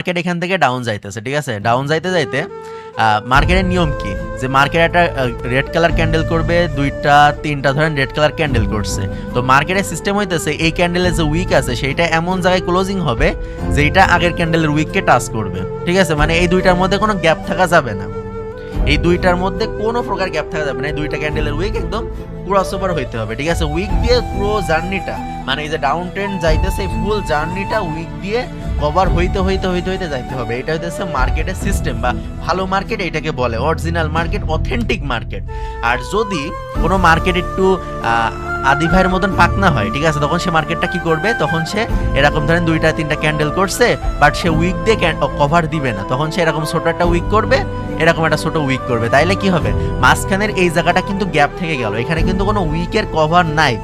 Market এখান থেকে down যাইতেছে, ঠিক আছে? ডাউন যাইতে যাইতে মার্কেটের নিয়ম কি, যে মার্কেট একটা রেড কালার ক্যান্ডেল করবে, 2টা 3টা ধরেন রেড কালার ক্যান্ডেল করছে, তো মার্কেটের সিস্টেম হইতেছে এই ক্যান্ডেলের যে উইক আছে সেইটা এমন জায়গায় ক্লোজিং হবে যেটা আগের ক্যান্ডেলের উইককে টাচ করবে, ঠিক আছে? মানে এই দুইটার মধ্যে কোনো গ্যাপ থাকা যাবে না, এই দুইটার মধ্যে কোনো প্রকার গ্যাপ থাকা যাবে না, এই দুইটা ক্যান্ডেলের উইক একদম ক্রস ওভার হইতে হবে, ঠিক আছে? উইক দিয়ে পুরো জার্নিটা, মানে এই যে ডাউন ট্রেন্ড যাইতেছে ফুল জার্নিটা উইক দিয়ে কভার হইতে হইতে হইতে হইতে যাইতে হবে। এটা হইতেছে মার্কেটের সিস্টেম বা ভালো মার্কেট, এটাকে বলে অরিজিনাল মার্কেট, অথেন্টিক মার্কেট। আর যদি কোনো মার্কেট একটু আদি ভাইয়ের মতন পাকনা হয়, ঠিক আছে, তখন সে মার্কেটটা কি করবে, তখন সে এরকম ধরেন 2টা 3টা ক্যান্ডেল করছে, বাট সে উইক দিয়ে কভার দিবে না, তখন সে এরকম ছোট একটা উইক করবে, এরকম একটা ছোট উইক করবে। তাইলে কি হবে, মাঝখানের এই জায়গাটা কিন্তু গ্যাপ থেকে গেল, এখানে কিন্তু কোনো উইকের কভার নাই।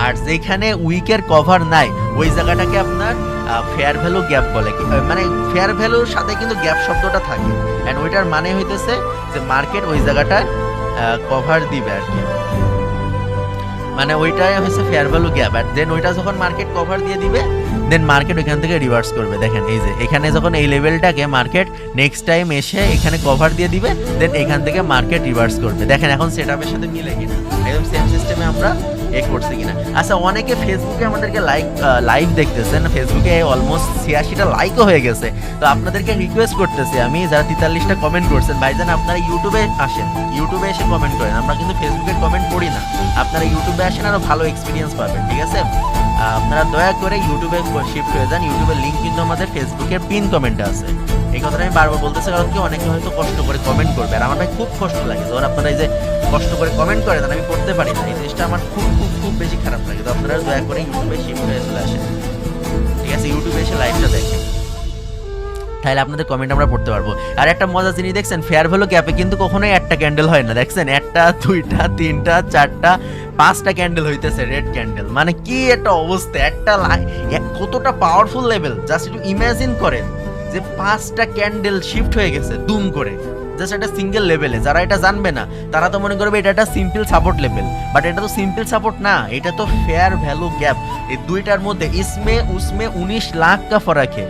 আর যেখানে উইকের কভার নাই ওই জায়গাটাকে আপনার ফেয়ার ভ্যালু গ্যাপ বলে, মানে ফেয়ার ভ্যালুর সাথে কিন্তু গ্যাপ শব্দটা থাকে, এন্ড ওইটার মানে হইতেছে যে মার্কেট ওই জায়গাটা কভার দিবে আর কি, মানে ওইটাই হচ্ছে ফেয়ার ভ্যালু গ্যাপ। আর দেন ওইটা যখন মার্কেট কভার দিয়ে দিবে, দেন মার্কেট ওইখান থেকে রিভার্স করবে। দেখেন এই যে এখানে যখন এই লেভেলটাকে মার্কেট নেক্সট টাইম এসে এখানে কভার দিয়ে দিবে, দেন এখান থেকে মার্কেট রিভার্স করবে। দেখেন এখন সেটআপের সাথে মিলে কিনা, একদম সেম সিস্টেমে আমরা করছি কিনা। আচ্ছা, অনেকে ফেসবুকে আমাদেরকে লাইভ দেখতেছেন, ফেসবুকে অলমোস্ট 86টা লাইকও হয়ে গেছে। তো আপনাদেরকে রিকোয়েস্ট করতেছি আমি, যারা 43টা কমেন্ট করছেন, ভাইজান আপনারা ইউটিউবে আসেন, ইউটিউবে এসে কমেন্ট করেন, আমরা কিন্তু ফেসবুকে কমেন্ট করি না, আপনারা ইউটিউবে আসেন, আরো ভালো এক্সপিরিয়েন্স পাবেন, ঠিক আছে? আপনারা দয়া করে ইউটিউবে শিফট হয়ে যান, ইউটিউবের লিঙ্ক কিন্তু আমাদের ফেসবুকের পিন কমেন্টে আছে। এই কথাটা আমি বারবার বলতেছি, কারণ কি অনেকে হয়তো কষ্ট করে কমেন্ট করবে, আর আমার ভাই খুব কষ্ট লাগে যখন আপনারা এই যে কষ্ট করে কমেন্ট করেন আমি পড়তে পারি না, এই জিনিসটা আমার খুব খুব খুব বেশি খারাপ লাগে। তো আপনারা দয়া করে ইউটিউবে শিফট হয়ে চলে আসেন, ঠিক আছে? ইউটিউবে এসে লাইভটা দেখেন, তাহলে আপনাদের কমেন্ট আমরা পড়তে পারবো। আর একটা মজা জিনিস দেখছেন, ফেয়ার ভ্যালু গ্যাপে কিন্তু কখনোই একটা ক্যান্ডেল হয় না, দেখছেন? 1টা 2টা 3টা 4টা 5টা ক্যান্ডেল হইতেছে রেড ক্যান্ডেল, মানে কি একটা অবস্থা, একটা কতটা পাওয়ারফুল লেভেল। জাস্ট একটু ইমাজিন করেন যে 5টা ক্যান্ডেল শিফট হয়ে গেছে দুম করে, জাস্ট একটা সিঙ্গেল লেভেলে। যারা এটা জানবে না তারা তো মনে করবে এটা একটা সিম্পল সাপোর্ট লেভেল, বাট এটা তো সিম্পল সাপোর্ট না, এটা তো ফেয়ার ভ্যালু গ্যাপ। এই দুইটার মধ্যে ইসমে উসমে 19 লাখ কা ফরাক है।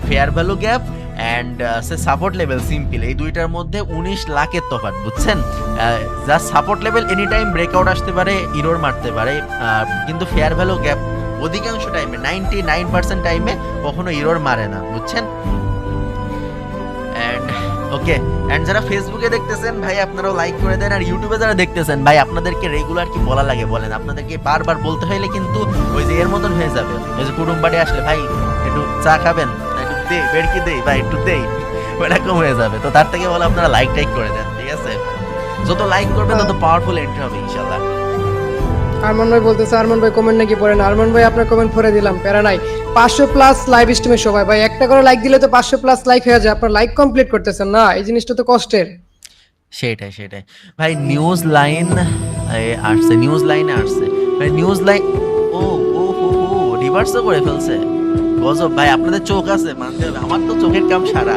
Fair value gap and say support level simple, এই দুইটার মধ্যে 19 লাখের তফাৎ, বুঝছেন? যা support level any time breakout আসতে পারে, ইরোর মারতে পারে, কিন্তু ফেয়ার ভ্যালু গ্যাপ অধিকাংশ টাইমে 99% টাইমে কখনো ইরোর মারে না, বুঝছেন? অ্যান্ড ওকে, অ্যান্ড যারা ফেসবুকে দেখতেছেন ভাই আপনারাও লাইক করে দেন, আর ইউটিউবে যারা দেখতেছেন ভাই আপনাদেরকে রেগুলার কি বলা লাগে বলেন, আপনাদেরকে বারবার বলতে হইলে কিন্তু ওই যে এর মতন হয়ে যাবে, ওই যে কুটুম বাড়ি আসলে ভাই একটু চা খাবেন, একটু দে বেড়কি দেই ভাই একটু দেই, ওইরকম হয়ে যাবে। তো তার থেকে বলে আপনারা লাইক টাইক করে দেন, ঠিক আছে? যত লাইক করবেন তত পাওয়ারফুল এন্ট্রি হবে ইনশাল্লাহ। আরমান ভাই বলতেছে, আরমান ভাই কমেন্ট নাকি পড়েন? আরমান ভাই আপনার কমেন্ট পড়ে দিলাম, প্যারা নাই। 500 প্লাস লাইভ স্ট্রিমে সবাই ভাই একটা করে লাইক দিলে তো 500 প্লাস লাইক হয়ে যায়, আপনার লাইক কমপ্লিট করতেছেন না, এই জিনিসটা তো কষ্টের। সেটাই সেটাই ভাই। নিউজ লাইন আসছে, নিউজ লাইনে আসছে ভাই, নিউজ লাইন ও ও হো হো রিভার্সও করে ফেলছে, গজব ভাই। আপনাদের চোখ আছে মানতে হবে, আমার তো চোখের কাম সারা।